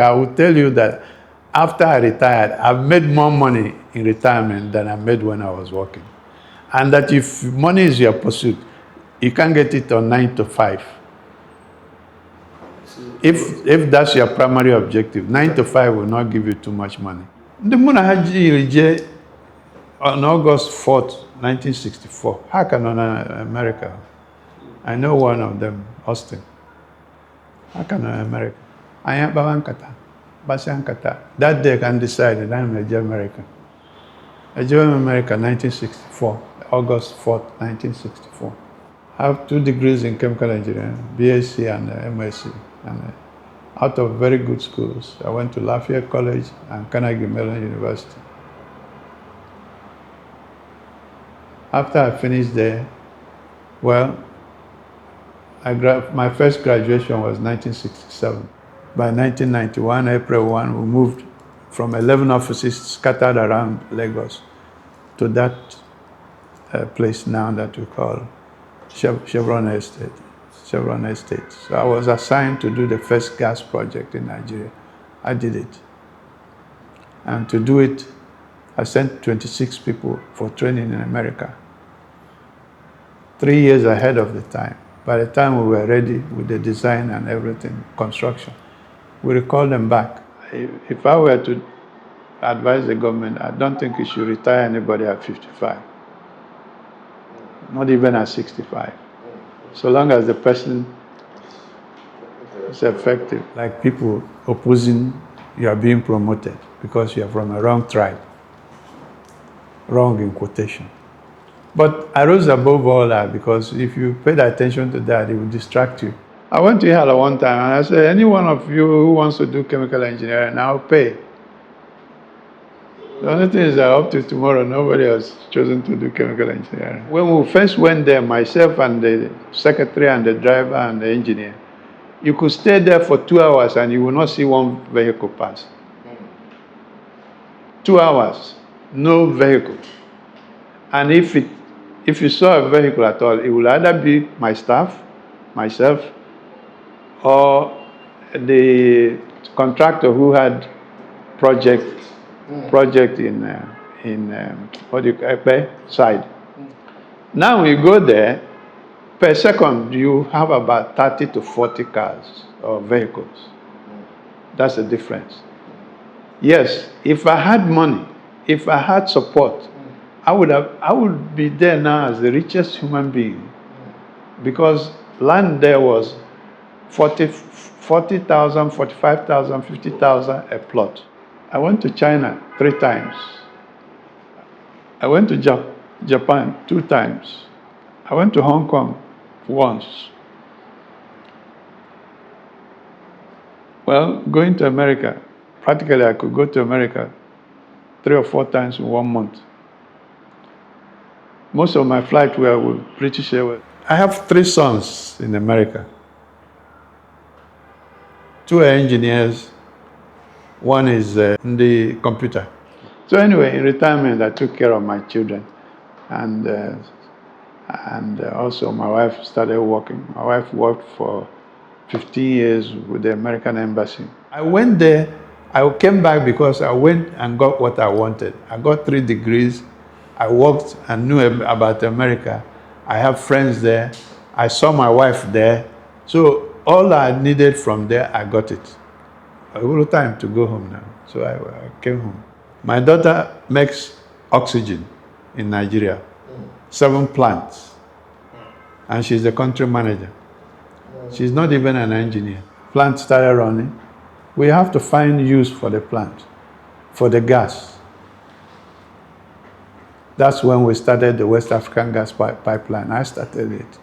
I will tell you that after I retired, I've made more money in retirement than I made when I was working. And that if money is your pursuit, you can't get it on 9 to 5. If that's your primary objective, 9 to 5 will not give you too much money. The Munahaji on August 4th, 1964, how can America? I know one of them, Austin. How can America? I am Basankata. That day I can decide that I'm a Jew American. I joined America 1964, August 4th, 1964. I have 2 degrees in chemical engineering, BSc and MSc. And out of very good schools, I went to Lafayette College and Carnegie Mellon University. After I finished there, well, my first graduation was 1967. By 1991, April 1, we moved from 11 offices scattered around Lagos to that place now that we call Chevron Estate. Chevron Estate. So I was assigned to do the first gas project in Nigeria. I did it. And to do it, I sent 26 people for training in America. 3 years ahead of the time. By the time we were ready with the design and everything, construction, we recalled them back. If I were to advise the government, I don't think you should retire anybody at 55. Not even at 65. So long as the person is effective, like people opposing you are being promoted because you are from a wrong tribe. Wrong in quotation. But I rose above all that because if you paid attention to that, it will distract you. I went to Yale one time and I said, any one of you who wants to do chemical engineering, I'll pay. The only thing is that up to tomorrow, nobody has chosen to do chemical engineering. When we first went there, myself and the secretary and the driver and the engineer, you could stay there for 2 hours and you will not see one vehicle pass. 2 hours, no vehicle. And if you saw a vehicle at all, it will either be my staff, myself, or the contractor who had project in what do you call side. Now we go there, per second you have about 30 to 40 cars or vehicles. That's the difference. Yes, if I had money, if I had support, I would be there now as the richest human being, because land there was 40,000, 45,000, 50,000 a plot. I went to China 3 times. I went to Japan 2 times. I went to Hong Kong once. Well, going to America, practically I could go to America 3 or 4 times in 1 month. Most of my flights were with British Airways. I have 3 sons in America. 2 are engineers. 1 is in the computer. So anyway, in retirement, I took care of my children. And also my wife started working. My wife worked for 15 years with the American Embassy. I went there. I came back because I went and got what I wanted. I got 3 degrees. I worked and knew about America. I have friends there. I saw my wife there. So all I needed from there, I got it. A little time to go home now. So I came home. My daughter makes oxygen in Nigeria. 7 plants. And she's the country manager. She's not even an engineer. Plant started running. We have to find use for the plant, for the gas. That's when we started the West African gas pipeline. I started it.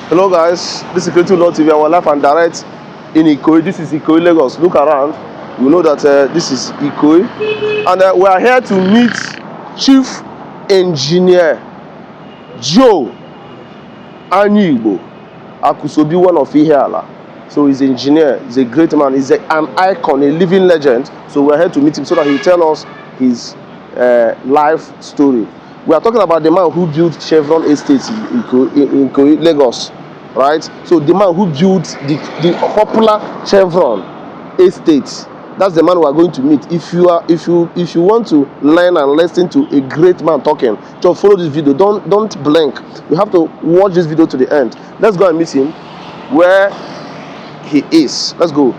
Hello guys, this is Creative Law TV. Our live and direct in Ikoyi. This is Ikoyi, Lagos. Look around. You know that this is Ikoyi. And we are here to meet Chief Engineer Joe Anyigbo Akusobi, one of Ihiala. So he's an engineer, he's a great man, he's an icon, a living legend. So we're here to meet him so that he'll tell us his life story. We are talking about the man who built Chevron Estate in Ikoyi, Lagos. right? So the man who built the popular Chevron Estate, that's the man we are going to meet. If you want to learn and listen to a great man talking, just follow this video. Don't blink. You have to watch this video to the end. Let's go and meet him where he is. Let's go.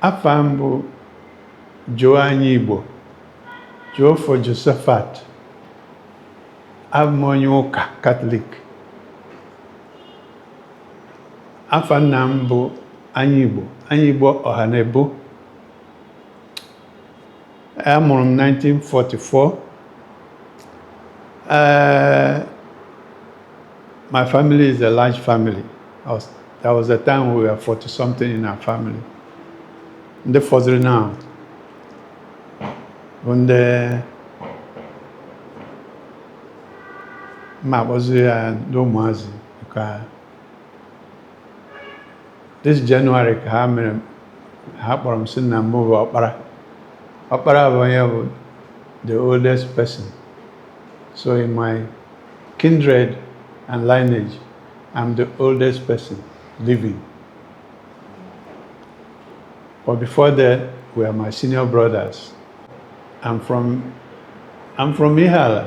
Afam bụ Joe Anyigbo, Joe for Josephat. Abụ m onye ụka Katọlik. Afa nna m bụ Anyigbo Ọhanebo. A mụrụ m 1944. My family is a large family. There was a time we were 40-something in our family. Ndị fọdụrụ now bụ ndị ma akpọzi ya ndị ụmụazị ka this January ka ha kpọrọ m sị na mbụ bụ ọkpara bụ onye bụ the oldest person. So in my kindred and lineage, I'm the oldest person living. But before that, were my senior brothers. I'm from Ihala.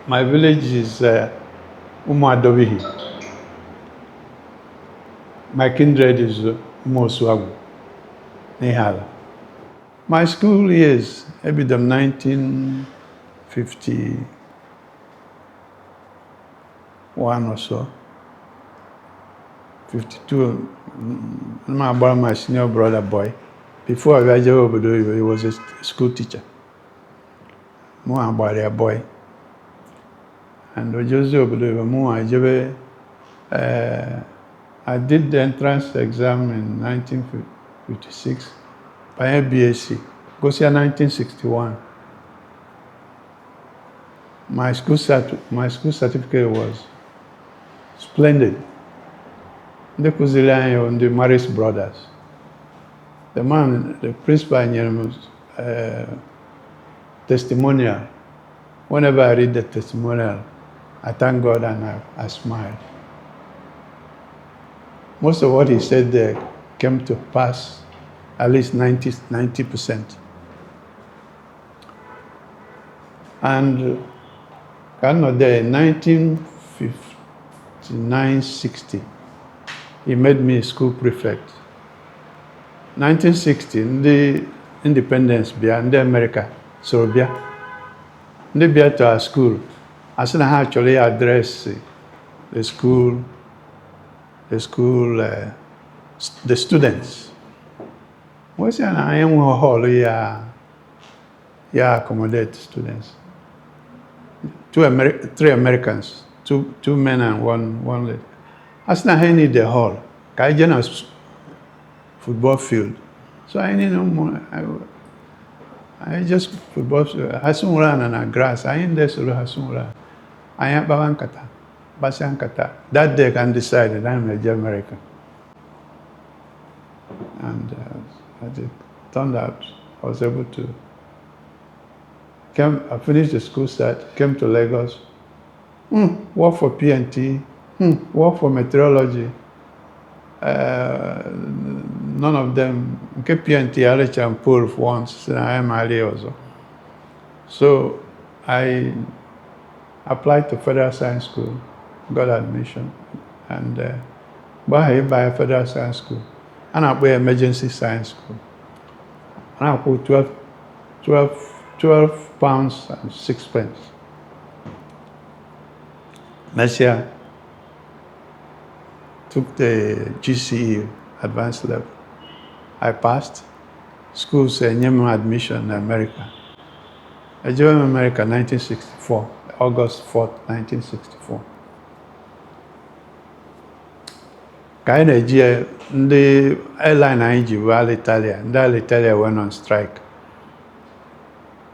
My village is Umuadobihi. My kindred is Umoswagu, Ihala. My school years, maybe the 1951 or so. 52, my senior brother boy. Before I graduated, he was a school teacher. More about a boy. And I did the entrance exam in 1956 by BSc. Goes here 1961. My school certificate was splendid. The Kuzilian and the Maris brothers. The man, the principal in testimonial. Whenever I read the testimonial, I thank God and I smile. Most of what he said there came to pass, at least 90%. And there in 1959-60, he made me school prefect. 1960, the independence in America, so they to our school. I said I actually address the students. What's an I am hall accommodate students. Three Americans, two men and one lady. I said I need the hall. I football field. So I need no more. I just football field. Hasun run on grass. I ain't there so Hasun run. I am Basankata. That day I can decide that I'm a American. And as it turned out, I was able to I finished the school set, came to Lagos, work for PNT, work for meteorology. None of them, PNT, LH and Pool once, and I am Ali also. So I applied to Federal Science School, got admission, and by a Federal Science School. And I went to Emergency Science School. And I put 12 pounds and 6 pence. Next year, took the GCE advanced level. I passed. School said admission in America. I joined America in 1964, August 4th, 1964. The airline ING were Alitalia, and Alitalia went on strike.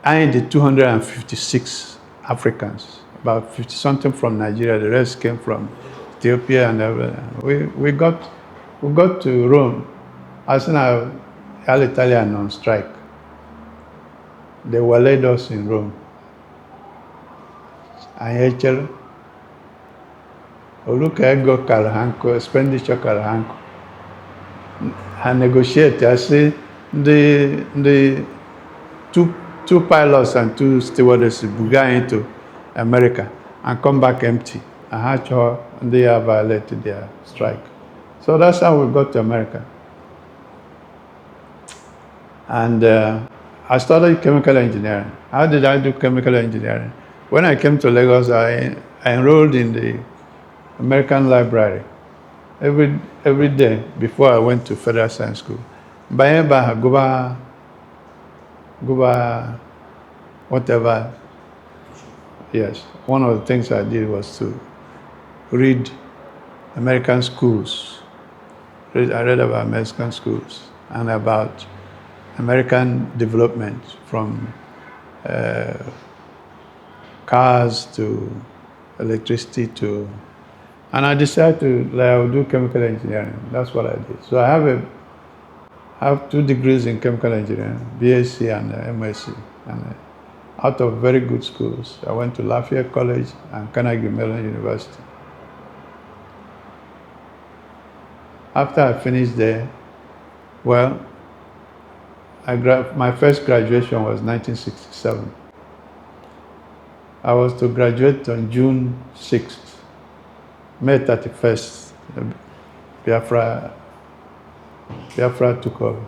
I did 256 Africans, about 50-something from Nigeria. The rest came from Ethiopia and everything. We got to Rome. I Italian on strike. They waylaid us in Rome. Anyị echere, Oluka ego kara ha nkụ, expenditure kara ha nkụ. Ha negotiate, I say, the two pilots and two stewardesses buga into America and come back empty. And how they have violated their strike. So that's how we got to America. And I studied chemical engineering. How did I do chemical engineering? When I came to Lagos, I enrolled in the American Library every day before I went to Federal Science School. Bayeba, Guba, whatever. Yes, one of the things I did was to read American schools. I read about American schools and about American development from cars to electricity to, and I decided I would do chemical engineering. That's what I did. So I have 2 degrees in chemical engineering, BSc and MSc, and out of very good schools. I went to Lafayette College and Carnegie Mellon University. After I finished there, well, my first graduation was 1967. I was to graduate on June 6th. May 31st, Biafra took over.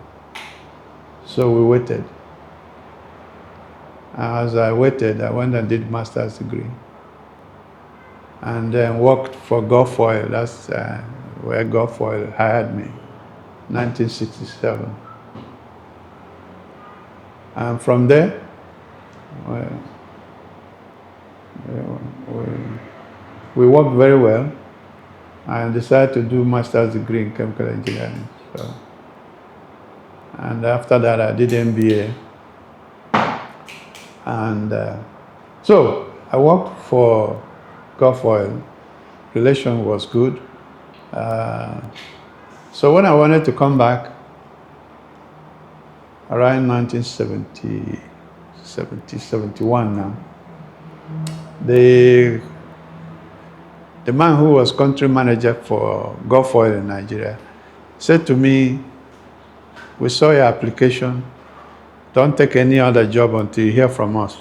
So we waited. As I waited, I went and did master's degree. And then worked for Gulf Oil. That's where Gulf Oil hired me, 1967. And from there, we worked very well. I decided to do master's degree in chemical engineering. So, and after that, I did MBA. And so I worked for Gulf Oil. Relation was good. So when I wanted to come back, around 1970, 71 now, the man who was country manager for Gulf Oil in Nigeria said to me, "We saw your application. Don't take any other job until you hear from us."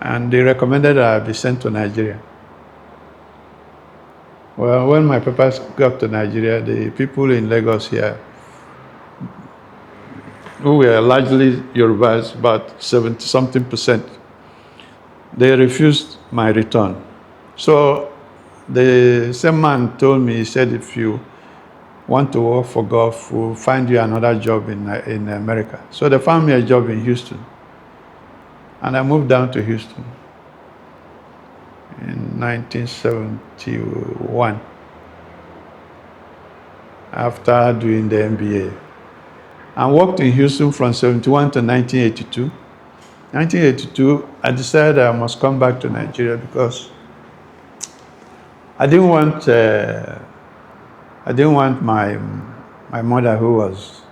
And they recommended that I be sent to Nigeria. Well, when my papers got to Nigeria, the people in Lagos here, who were largely Yorubas, about 70-something%, they refused my return. So the same man told me, he said, "If you want to work for Gulf, we'll find you another job in America." So they found me a job in Houston. And I moved down to Houston in 1971 after doing the MBA. I worked in Houston from 71 to 1982. 1982, I decided I must come back to Nigeria because I didn't want my mother, who was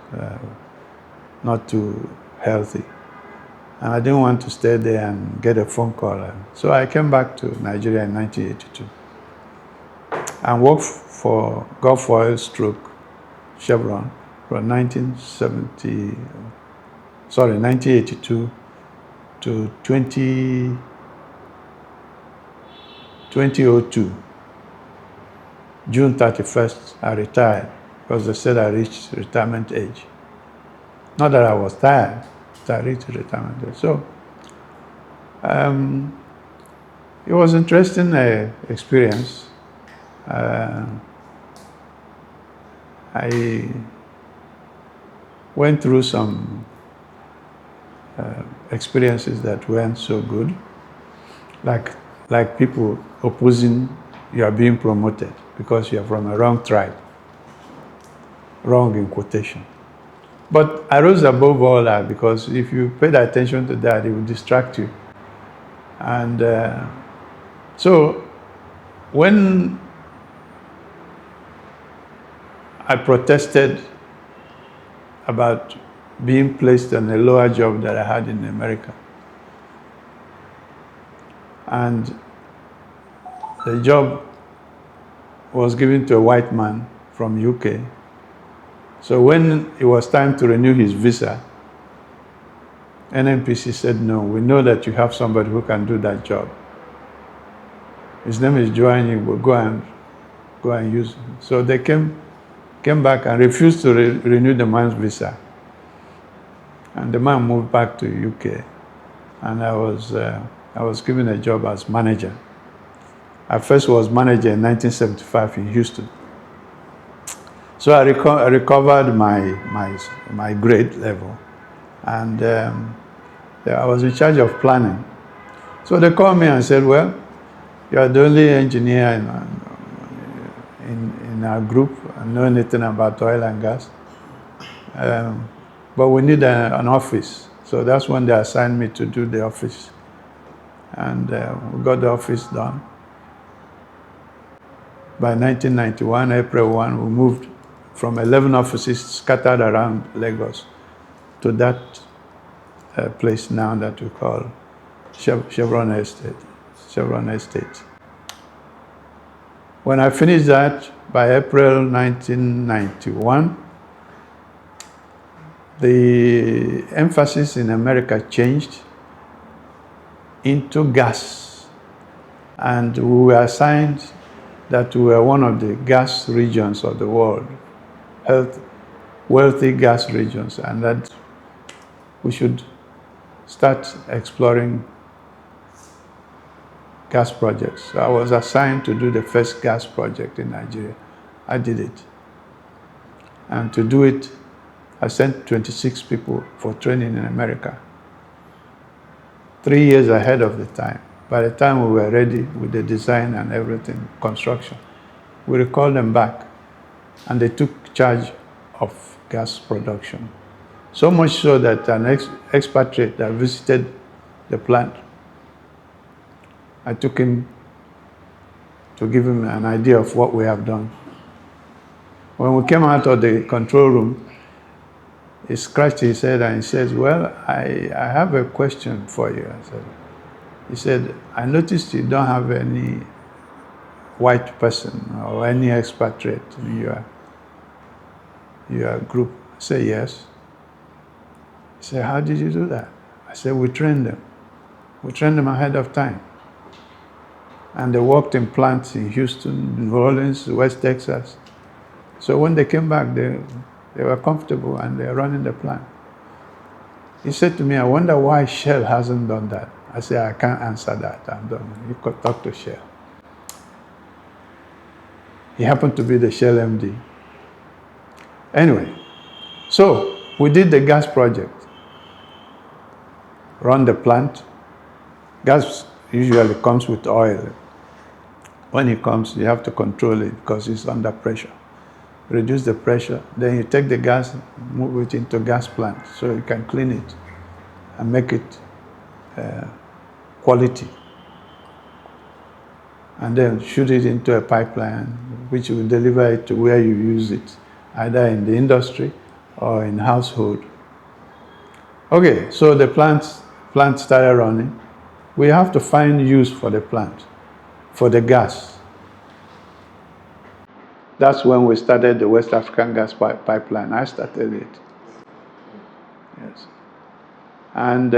not too healthy, and I didn't want to stay there and get a phone call. So I came back to Nigeria in 1982 and worked for Gulf Oil stroke Chevron from 1982 to 2002. June 31st, I retired because they said I reached retirement age. Not that I was tired, but I reached retirement age. So it was an interesting experience. I went through some experiences that weren't so good, like people opposing you are being promoted because you are from a wrong tribe. Wrong in quotation. But I rose above all that because if you paid attention to that, it would distract you. And so when I protested about being placed on a lower job that I had in America. And the job was given to a white man from UK. So when it was time to renew his visa, NNPC said, no, we know that you have somebody who can do that job. His name is Joe Anyigbo, go and use him. So they came back and refused to renew the man's visa. And the man moved back to UK. And I was given a job as manager. I first was manager in 1975 in Houston. So I recovered my grade level. And I was in charge of planning. So they called me and said, well, you are the only engineer in our group and know anything about oil and gas. But we need an office. So that's when they assigned me to do the office. And we got the office done. By 1991, April 1, we moved from 11 offices scattered around Lagos to that place now that we call Chevron Estate. Chevron Estate. When I finished that, by April 1991, the emphasis in America changed into gas. And we were assigned that we were one of the gas regions of the world, wealthy gas regions, and that we should start exploring gas projects. So I was assigned to do the first gas project in Nigeria. I did it. And to do it, I sent 26 people for training in America, 3 years ahead of the time. By the time we were ready with the design and everything, construction, we recalled them back, and they took charge of gas production. So much so that an expatriate that visited the plant, I took him to give him an idea of what we have done. When we came out of the control room, he scratched his head and he says, well, I have a question for you. He said, I noticed you don't have any white person or any expatriate in your group. I said, yes. He said, how did you do that? I said, we trained them. We trained them ahead of time. And they worked in plants in Houston, New Orleans, West Texas. So when they came back, they were comfortable and they're running the plant. He said to me, I wonder why Shell hasn't done that. I said, I can't answer that. I'm done. You could talk to Shell. He happened to be the Shell MD. Anyway, so we did the gas project. Run the plant. Gas usually comes with oil. When it comes, you have to control it because it's under pressure. Reduce the pressure, then you take the gas, move it into gas plant so you can clean it and make it quality. And then shoot it into a pipeline which will deliver it to where you use it, either in the industry or in household. Okay, so the plant started running. We have to find use for the plant, for the gas. That's when we started the West African gas pipeline. I started it. Yes. And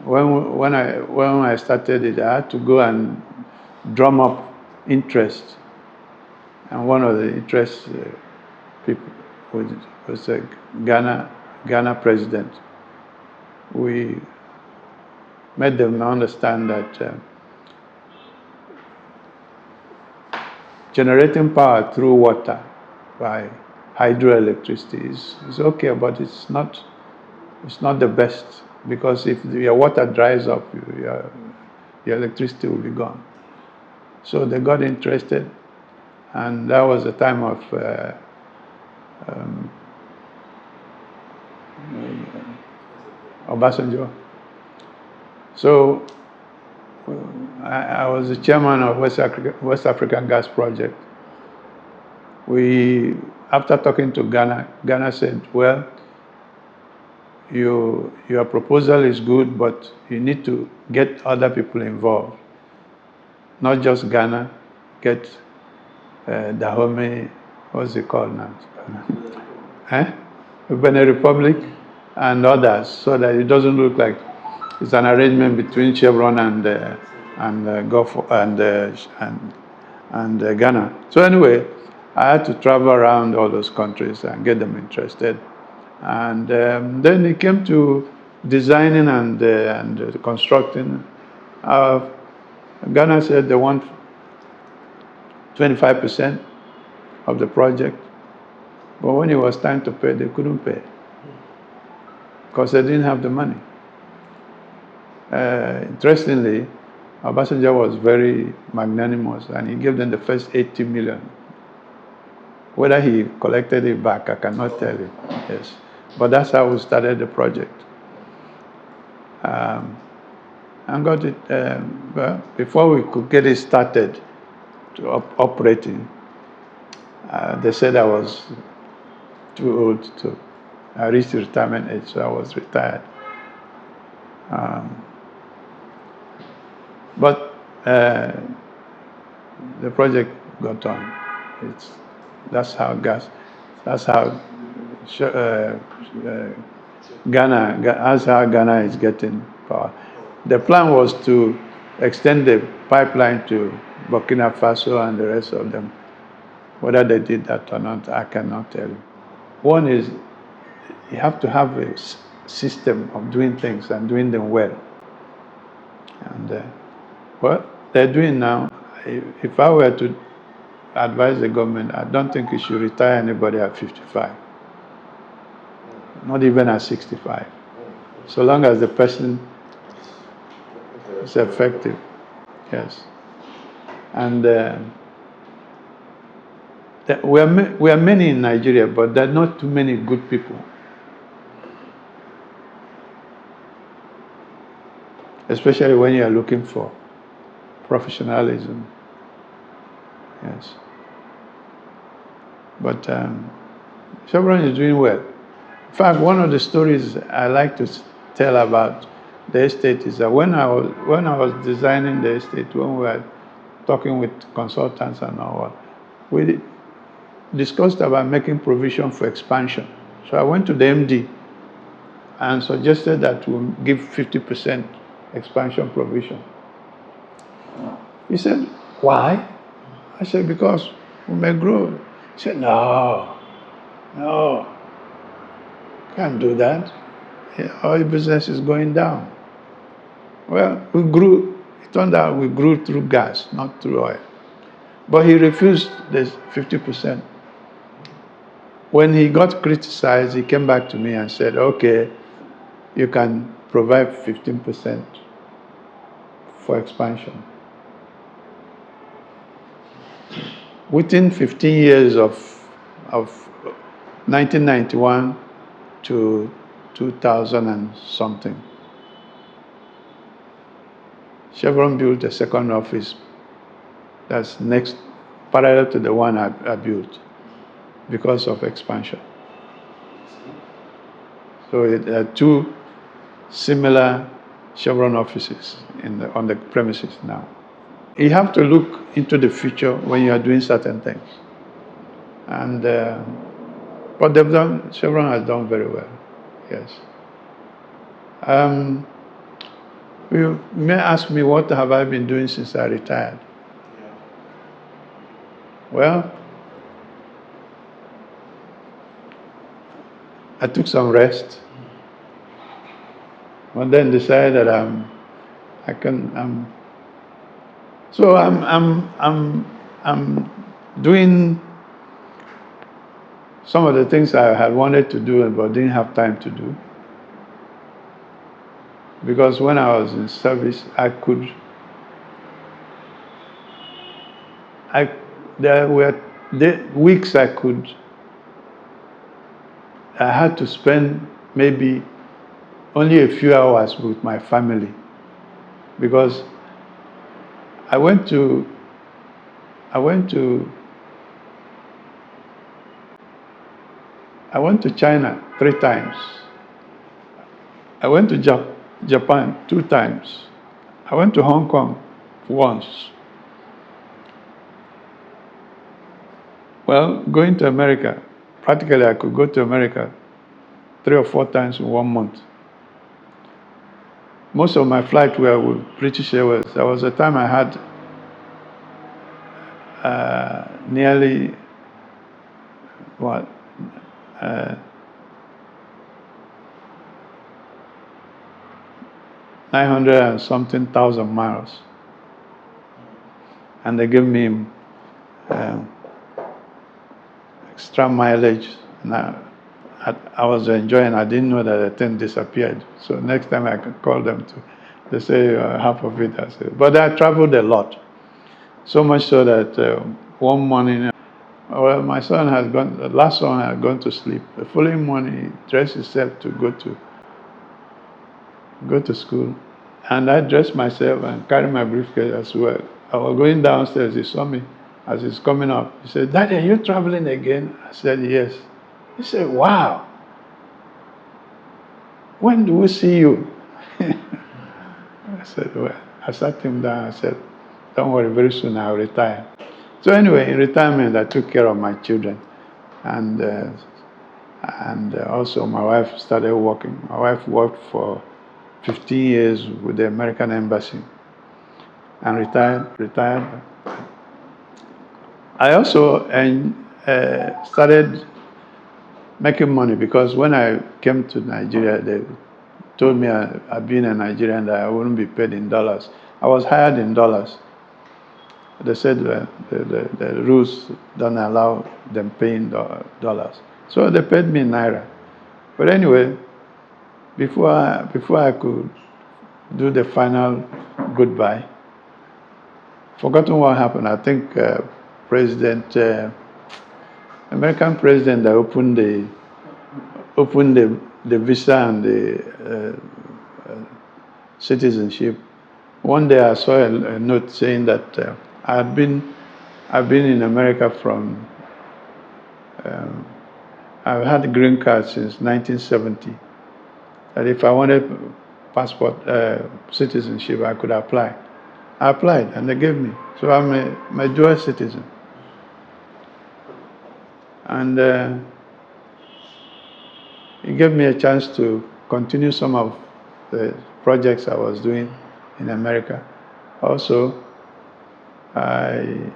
when I started it, I had to go and drum up interest. And one of the interest people was a Ghana president. We made them understand that generating power through water by hydroelectricity is okay, but it's not the best, because if your water dries up, your electricity will be gone. So they got interested, and that was the time of Obasanjo. So I was the chairman of West African Gas Project. After talking to Ghana said, well, your proposal is good, but you need to get other people involved, not just Ghana. Get Dahomey, what's it called now? Benin Republic and others, so that it doesn't look like it's an arrangement between Chevron and Gulf and Ghana. So anyway, I had to travel around all those countries and get them interested. And then it came to designing and constructing. Ghana said they want 25% of the project, but when it was time to pay, they couldn't pay because they didn't have the money. Interestingly, Obasanjo was very magnanimous, and he gave them the first 80 million. Whether he collected it back, I cannot tell you. Yes, but that's how we started the project. And got it. Well, before we could get it started to operating, they said I was too old to. I reached the retirement age, so I was retired. But the project got on. That's how Ghana is getting power. The plan was to extend the pipeline to Burkina Faso and the rest of them. Whether they did that or not, I cannot tell you. One is you have to have a system of doing things and doing them well. And what they're doing now, if I were to advise the government, I don't think you should retire anybody at 55. Not even at 65. So long as the person is effective. Yes. And we are many in Nigeria, but there are not too many good people. Especially when you are looking for professionalism. Yes. But Chevron is doing well. In fact, one of the stories I like to tell about the estate is that when I was designing the estate, when we were talking with consultants and all, we discussed about making provision for expansion. So I went to the MD and suggested that we give 50% expansion provision. He said, why? I said, because we may grow. He said, no, can't do that. Oil business is going down. Well, we grew. It turned out we grew through gas, not through oil. But he refused this 50%. When he got criticized, he came back to me and said, okay, you can provide 15% for expansion. Within 15 years of 1991 to 2000 and something, Chevron built a second office that's next, parallel to the one I built because of expansion. So there are two similar Chevron offices on the premises now. You have to look into the future when you are doing certain things. And what they've done, Chevron has done very well, yes. You may ask me, what have I been doing since I retired? Yeah. Well, I took some rest, but then decided that I'm doing some of the things I had wanted to do but didn't have time to do. Because when I was in service, there were weeks I had to spend maybe only a few hours with my family, because I went to China 3 times. I went to Japan 2 times. I went to Hong Kong once. Well, going to America, practically I could go to America 3 or 4 times in 1 month. Most of my flights were with British Airways. There was a time I had nearly, what, 900 and something thousand miles. And they gave me extra mileage. And I was enjoying. I didn't know that the thing disappeared. So next time I could call them they say half of it. I said, but I traveled a lot. So much so that one morning, well, my son has gone, the last son had gone to sleep. The following morning, he dressed himself to go to school. And I dressed myself and carried my briefcase as well. I was going downstairs. He saw me as he's coming up. He said, "Daddy, are you traveling again?" I said, "Yes." He said, "Wow. When do we see you?" I said, well, I sat him down. I said, "Don't worry, very soon I'll retire." So anyway, in retirement, I took care of my children. And also my wife started working. My wife worked for 15 years with the American Embassy and retired. I also started making money because when I came to Nigeria, they told me I'd been a Nigerian that I wouldn't be paid in dollars. I was hired in dollars. They said the rules don't allow them paying dollars. So they paid me in naira. But anyway, before I could do the final goodbye, forgotten what happened. I think American president that opened the visa and the citizenship. One day I saw a note saying that I've been in America from I've had a green card since 1970. That if I wanted passport citizenship, I could apply. I applied and they gave me. So I'm a dual citizen. And it gave me a chance to continue some of the projects I was doing in America. Also, I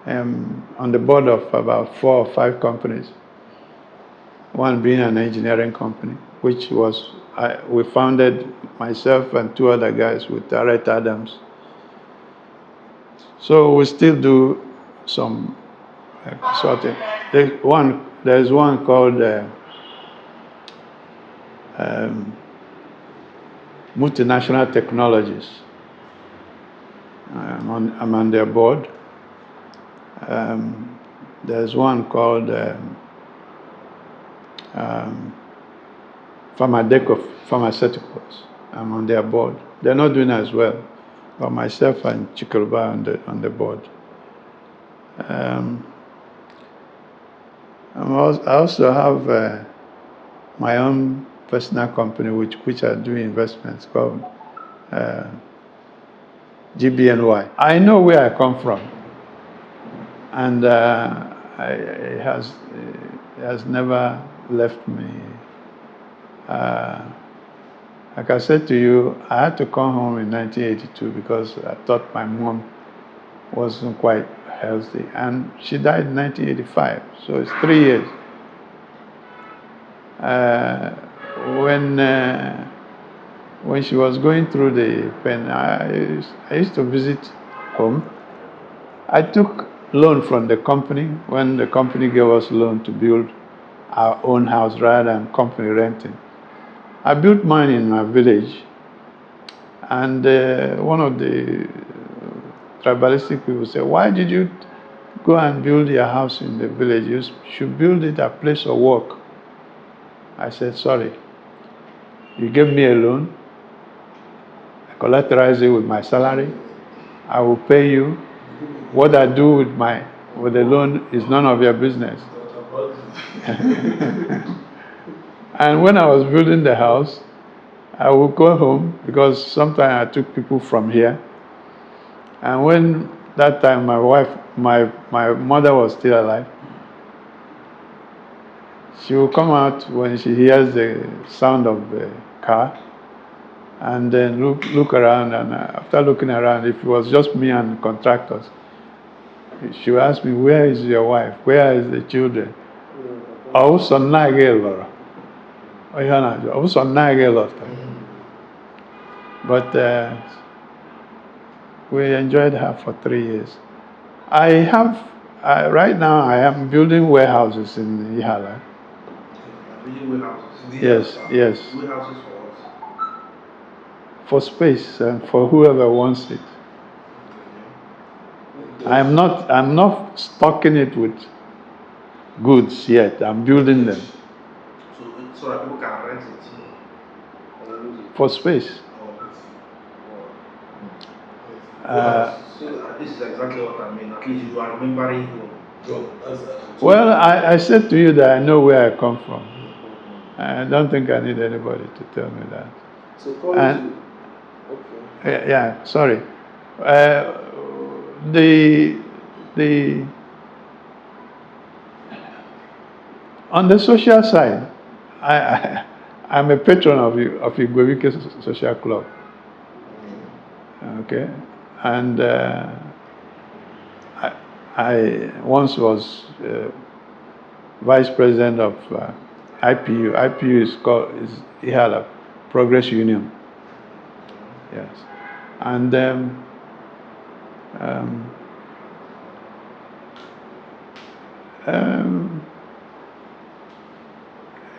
am on the board of about 4 or 5 companies. One being an engineering company, which we founded, myself and 2 other guys with Rhett Adams. So we still do some consulting. There's one called Multinational Technologies. I'm on their board. There's one called Pharma-Deko Pharmaceuticals. I'm on their board. They're not doing as well, but myself and Chikolba on the board. I also have my own personal company which I do investments called GBNY. I know where I come from, and it has never left me. Like I said to you, I had to come home in 1982 because I thought my mom wasn't quite healthy, and she died in 1985, so it's 3 years. When she was going through the pain, I used to visit home. I took loan from the company when the company gave us loan to build our own house rather than company renting. I built mine in my village, and one of the tribalistic people said, "Why did you go and build your house in the village? You should build it a place of work." I said, "Sorry, you gave me a loan, I collateralize it with my salary, I will pay you. What I do with the loan is none of your business." And when I was building the house, I would go home because sometimes I took people from here. And when that time my mother was still alive, she would come out when she hears the sound of the car and then look around. And after looking around, if it was just me and contractors, she would ask me, where is your wife? Where is the children? Oh, so but we enjoyed her for 3 years. Right now I am building warehouses in Ihala. Building warehouses? Yes. Warehouses for what? For space and for whoever wants it. I'm not stocking it with goods yet. I'm building them. So that people can rent it or use it? For space. So this is exactly what I mean. At least you are remembering home. Well, I said to you that I know where I come from. I don't think I need anybody to tell me that. So okay. Yeah, sorry. On the social side, I'm a patron of Igbo Social Club. Okay, and I once was vice president of IPU. IPU is Ihala Progress Union. Yes, and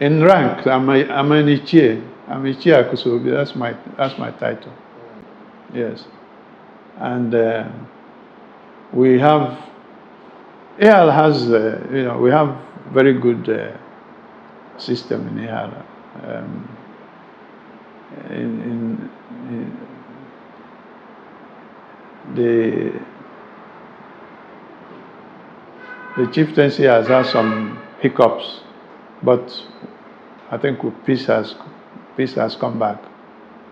in rank, I'm an Ichie. I'm Ichie Akusobi. That's my title. Yes, and we have. EAL has, we have very good system in EAL. In the chieftaincy has had some hiccups, but I think peace has come back,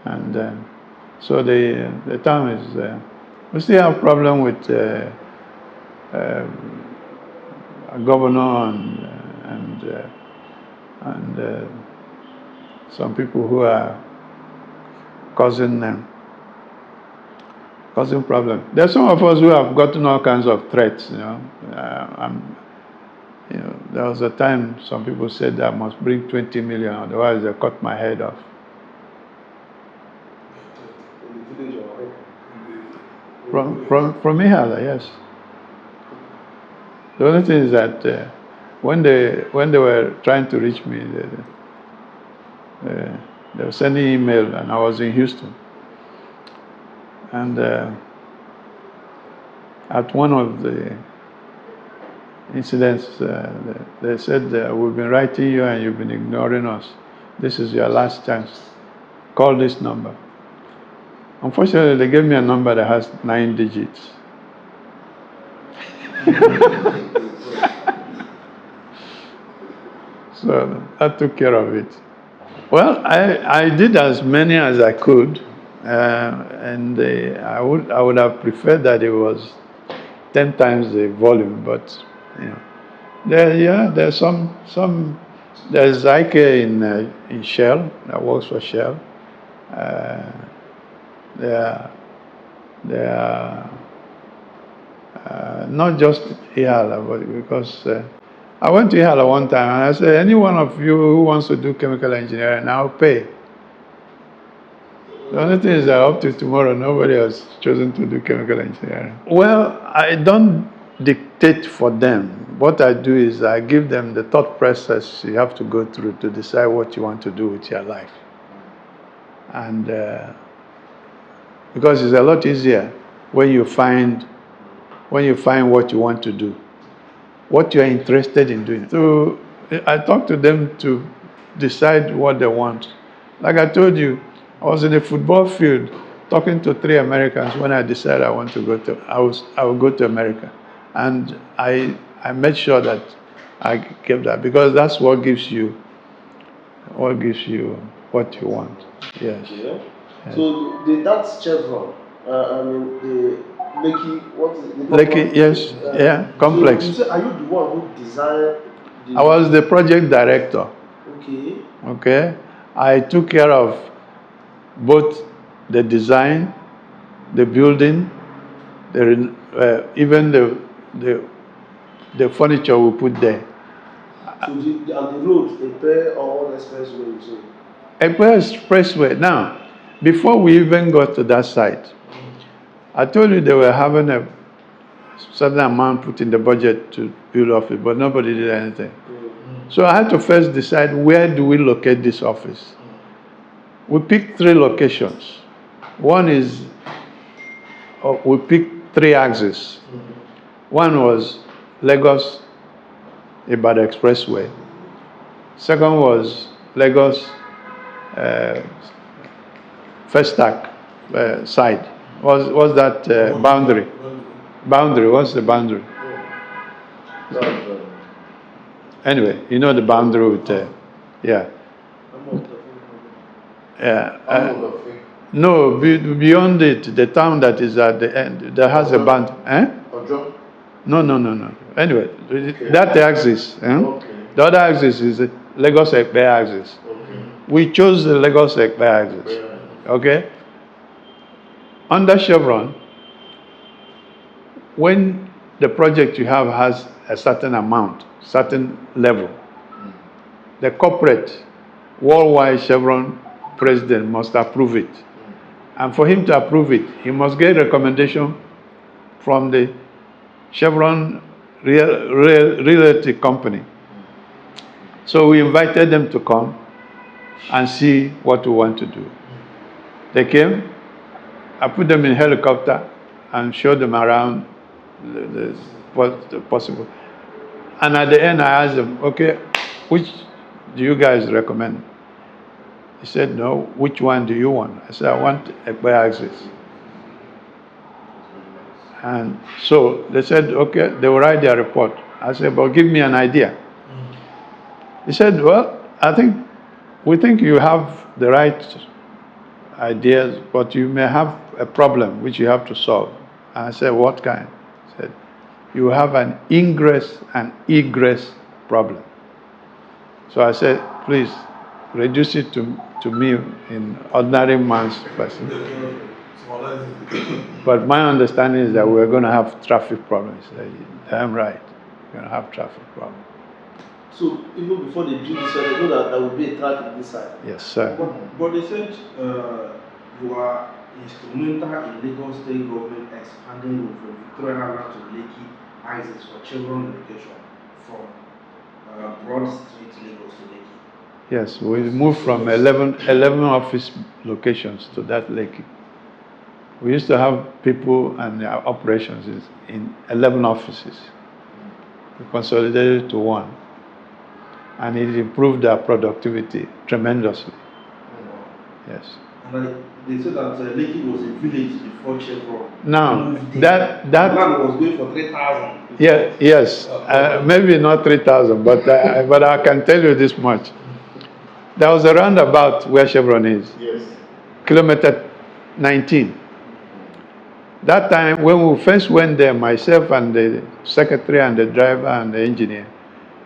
and so the town is. We still have problem with a governor and some people who are causing problems. There's some of us who have gotten all kinds of threats. There was a time some people said that I must bring 20 million, otherwise they cut my head off. From Ihala, yes. The only thing is that when they were trying to reach me, they were sending email, and I was in Houston. And at one of the incidents, they said, we've been writing you and you've been ignoring us. This is your last chance. Call this number. Unfortunately, they gave me a number that has 9 digits. So that took care of it. Well, I did as many as I could, and I would have preferred that it was 10 times the volume, but there's some. There's Ike in Shell that works for Shell. They are not just Ihala, but because I went to Ihala one time and I said, any one of you who wants to do chemical engineering, I'll pay. The only thing is that up to tomorrow, nobody has chosen to do chemical engineering. Well, I don't dictate for them. What I do is I give them the thought process you have to go through to decide what you want to do with your life. And because it's a lot easier when you find what you want to do, what you're interested in doing. So I talk to them to decide what they want. Like I told you, I was in a football field talking to 3 Americans when I decided I would go to America. And I made sure that I kept that, because that's what gives you what gives you what you want. Yes. Okay. So that's Chevron. I mean the Lekki. What is the Lekki, yes, yeah, complex. So you say, are you the one who designed? I was the project director. Okay. Okay, I took care of both the design, the building, even the furniture we put there. So the roads, a pair or one expressway, so. Ekpe Expressway. Now, before we even got to that site, I told you they were having a certain amount put in the budget to build office, but nobody did anything. So I had to first decide, where do we locate this office? We picked 3 locations. One is, we picked 3 axes. One was Lagos Ibadan Expressway. Second was Lagos Festac side. Was that boundary? Boundary, what's the boundary? Anyway, you know the boundary with, yeah. No, beyond it, the town that is at the end, that has a boundary. No. Anyway, that axis. The other axis is the Lagos Ekpe axis. We chose the Lagos Ekpe axis. Okay? Under Chevron, when the project you have has a certain amount, certain level, the corporate worldwide Chevron president must approve it. And for him to approve it, he must get recommendation from the Chevron Realty Company. So we invited them to come and see what we want to do. They came, I put them in helicopter and showed them around the possible. And at the end I asked them, okay, which do you guys recommend? He said, no, which one do you want? I said, I want Ekpe axis. And so they said, okay, they will write their report. I said, but give me an idea. He said, well, we think you have the right ideas, but you may have a problem which you have to solve. And I said, what kind? He said, you have an ingress and egress problem. So I said, please reduce it to me in ordinary man's person. But my understanding is that we're going to have traffic problems. Damn right, we're going to have traffic problems. So even before they build this, they know that there will be a traffic this side. Yes, sir. But they said you are instrumental in Lagos State government expanding road from Victoria Island to Lekki axis for children education from Broad Street, Lagos to Lekki. Yes, we moved from 11 office locations to that Lekki. We used to have people and their operations in 11 offices. We consolidated to 1. And it improved our productivity tremendously. Yes. And they said that Lekki was a village before Chevron. Now, that land was going for 3,000. Yeah, yes, maybe not 3,000, but I can tell you this much. There was a roundabout where Chevron is. Yes. Kilometer 19. That time, when we first went there, myself and the secretary and the driver and the engineer,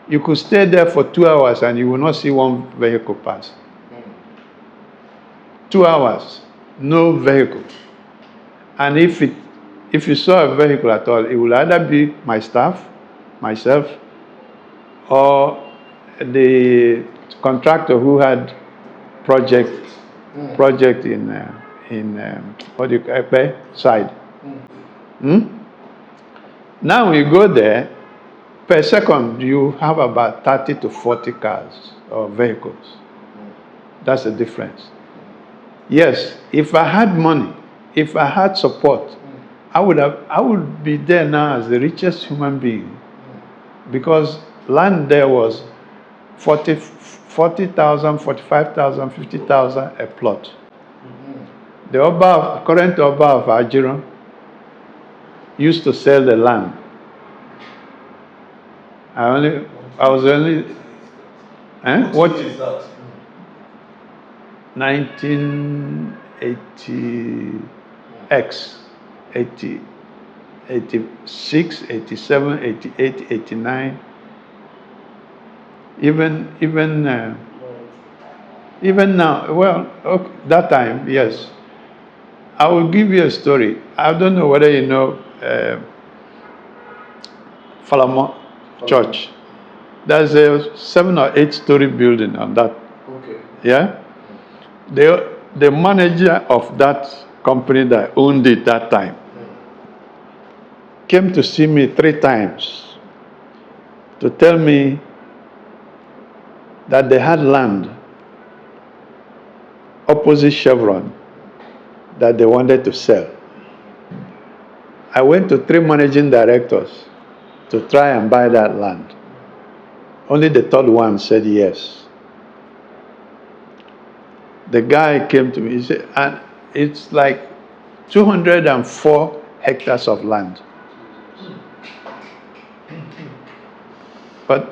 you could stay there for 2 hours and you will not see one vehicle pass. 2 hours, no vehicle. And if you saw a vehicle at all, it will either be my staff, myself, or the contractor who had project in what do you call it, side. Now you go there, per second you have about 30 to 40 cars or vehicles. That's the difference. Yes, if I had money, if I had support, I would be there now as the richest human being, because land there was 40,000, 45,000, 50,000 a plot. The current Oba of Ajiron used to sell the land. I was only. What is that? 1980X, 80, 86, 87, 88, 89. Even now, well, okay, that time, yes. I will give you a story. I don't know whether you know Falamo Church. There's a 7 or 8 story building on that. Okay. Yeah? The manager of that company that owned it that time came to see me 3 times to tell me that they had land opposite Chevron that they wanted to sell. I went to 3 managing directors to try and buy that land. Only the 3rd one said yes. The guy came to me, he said, and it's like 204 hectares of land. But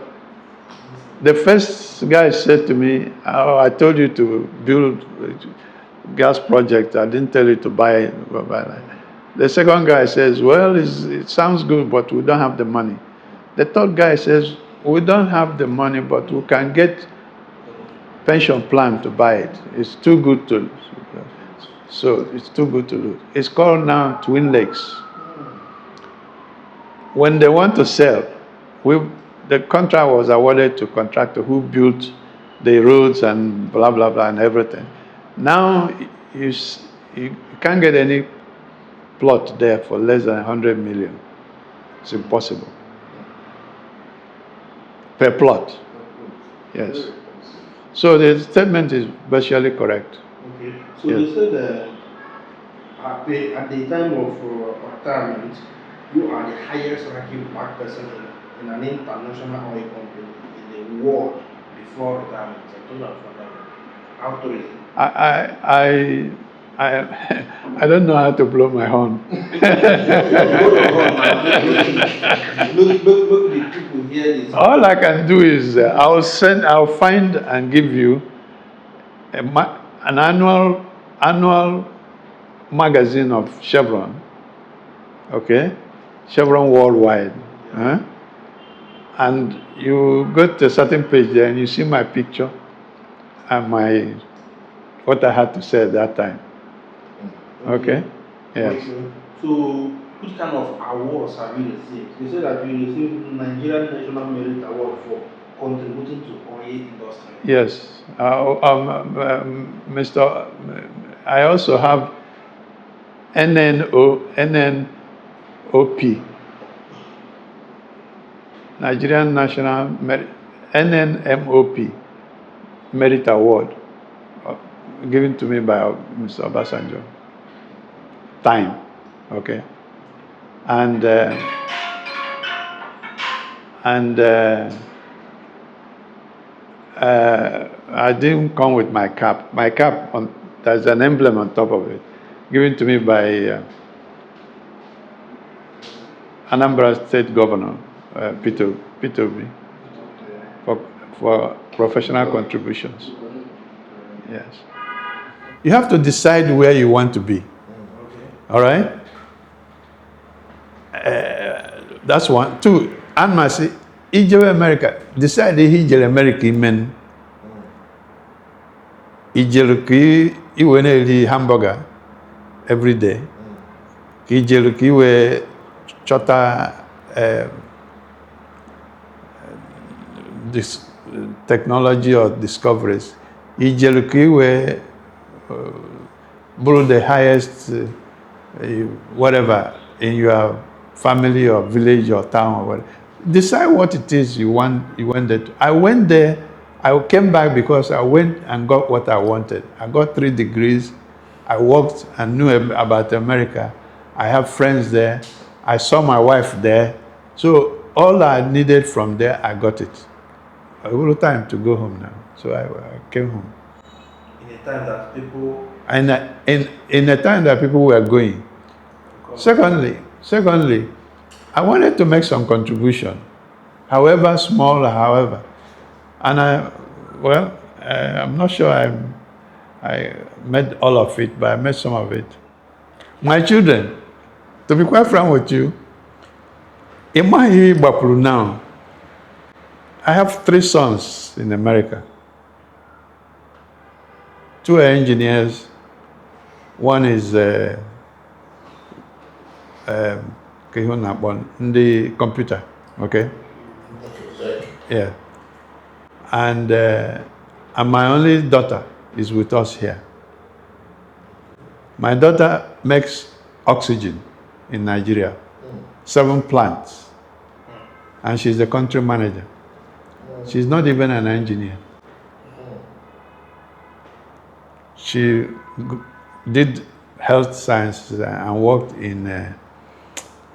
the first guy said to me, oh, I told you to build a gas project. I didn't tell you to buy it. The second guy says, well, it sounds good, but we don't have the money. The 3rd guy says, we don't have the money, but we can get pension plan to buy it. It's too good to lose. So it's too good to lose. It's called now Twin Lakes. When they want to sell, the contract was awarded to contractor who built the roads and blah, blah, blah, and everything. Now, you can't get any plot there for less than 100 million. It's impossible. Per plot. Yes. So the statement is virtually correct. Okay. So Yes. you said at the time of retirement, you are the highest ranking black person in an international oil company in the world before retirement. I told you about that. How to it? I don't know how to blow my horn. Look, the people hear this. All I can do is I'll find and give you an annual magazine of Chevron. Okay, Chevron Worldwide. Huh? And you go to a certain page there and you see my picture and what I had to say at that time. Okay? Yes. Okay. So, which kind of awards have you received? You said that you received Nigerian National Merit Award for contributing to oil industry. Yes. I also have NNOP, Nigerian National Merit, NNMOP Merit Award, given to me by Mr. Obasanjo. Time, okay, and I didn't come with my cap. My cap, there's an emblem on top of it, given to me by Anambra State Governor Peter Obi for professional contributions. Yes, you have to decide where you want to be. All right? That's one. 2, and Masi, Ijele America. Decide Ijele America men. Ijele ki iwe hamburger every day. Ijele ki iwe chota this technology or discoveries. Ijele ki iwe build the highest whatever in your family or village or town or whatever. Decide what it is you wanted. I went there. I came back because I went and got what I wanted. I got 3 degrees. I worked and knew about America. I have friends there. I saw my wife there. So all I needed from there, I got it. I have time to go home now. So I came home. In a time that people... In a time that people were going. Secondly, I wanted to make some contribution, however small, however. And I'm not sure I met all of it, but I met some of it. My children, to be quite frank with you, in my Bapuru now, I have 3 sons in America. 2 are engineers. One is the computer, okay? Yeah. And my only daughter is with us here. My daughter makes oxygen in Nigeria, 7 plants, and she's the country manager. She's not even an engineer. She did health sciences and worked in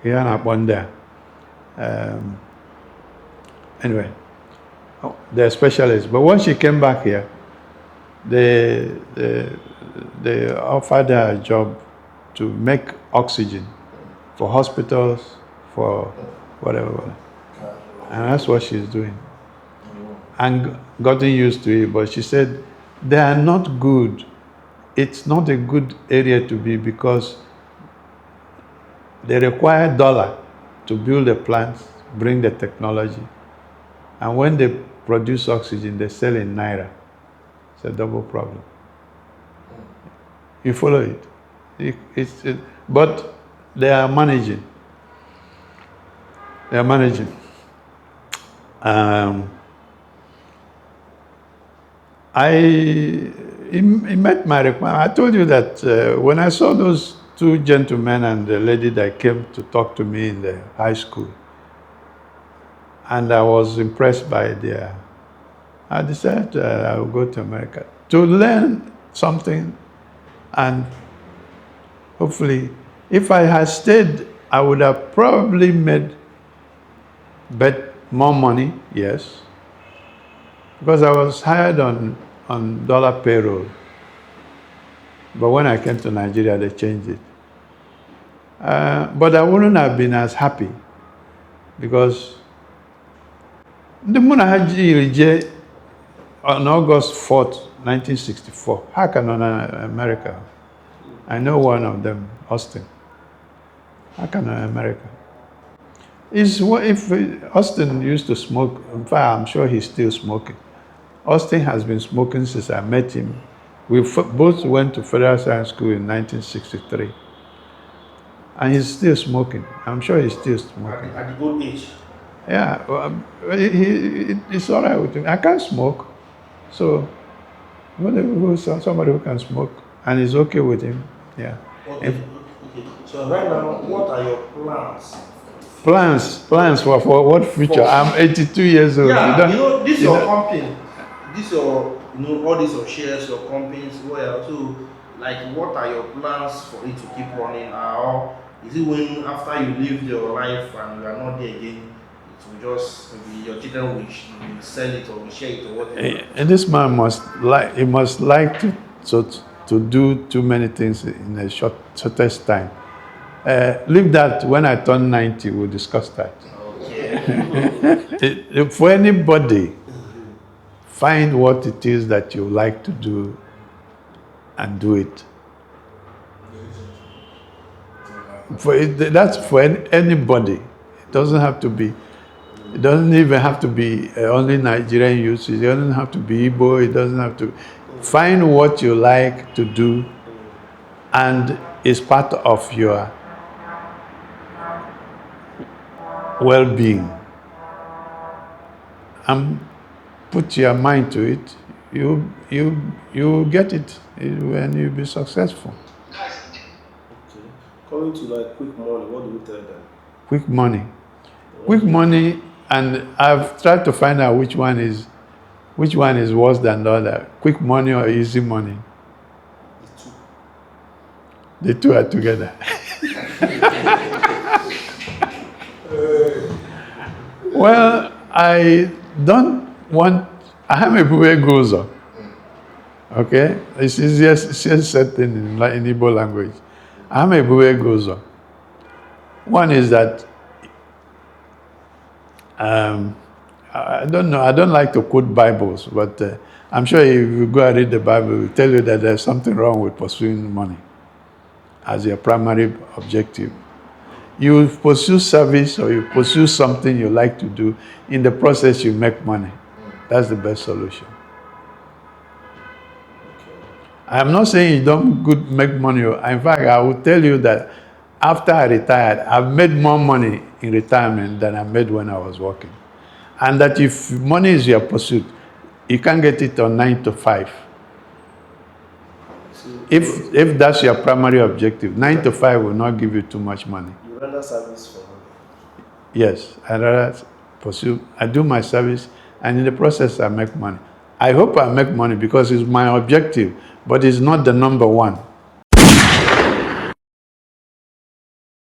here and up on there. Anyway, they're specialists. But when she came back here, they offered her a job to make oxygen for hospitals, for whatever. And that's what she's doing. And gotten used to it, but she said, they are not good. It's not a good area to be because they require dollar to build the plants, bring the technology. And when they produce oxygen, they sell in Naira. It's a double problem. You follow it? But they are managing. They are managing. He met my requirement. I told you that when I saw those 2 gentlemen and the lady that came to talk to me in the high school, and I was impressed by I decided I would go to America to learn something, and hopefully, if I had stayed, I would have probably made more money, yes, because I was hired on dollar payroll. But when I came to Nigeria, they changed it. But I wouldn't have been as happy because the Munahaji on August 4th, 1964. How can America? I know one of them, Austin. How can America? If Austin used to smoke, in fact, I'm sure he's still smoking. Austin has been smoking since I met him. We both went to Federal Science School in 1963. And he's still smoking. I'm sure he's still smoking. At the good age. Yeah, well, it's all right with him. I can't smoke. So, somebody who can smoke and is okay with him, yeah. Okay. So right now, what are your plans? Plans for what future? I'm 82 years old. Yeah, this is your company. This your, all these your shares, your companies, well, so like what are your plans for it to keep running? Or is it when after you live your life and you are not there again, it will just maybe your children will sell it or will share it or whatever? And this man must like to do too many things in a shortest time. Leave that. When I turn 90, we'll discuss that. Okay. For anybody, find what it is that you like to do and do it. That's for anybody. It doesn't have to be. It doesn't even have to be only Nigerian youth. It doesn't have to be Igbo. It doesn't have to. Find what you like to do, and it's part of your well-being. And put your mind to it. You get it when you be successful. Okay. Coming to like quick money, what do we tell them? Quick money. Quick money, and I've tried to find out which one is worse than the other. Quick money or easy money? The two are together. Well, I don't want. I have a way goes on. Okay, it's easiest said in Igbo language. I have a way goes on. One is that I don't know. I don't like to quote Bibles, but I'm sure if you go and read the Bible, it will tell you that there's something wrong with pursuing money as your primary objective. You pursue service or you pursue something you like to do. In the process, you make money. That's the best solution. I'm not saying you don't make money. In fact, I will tell you that after I retired, I've made more money in retirement than I made when I was working. And that if money is your pursuit, you can't get it on 9 to 5. If that's your primary objective, 9 to 5 will not give you too much money. You render service for money. Yes, I rather pursue. I do my service, and in the process, I make money. I hope I make money because it's my objective, but it's not the number one.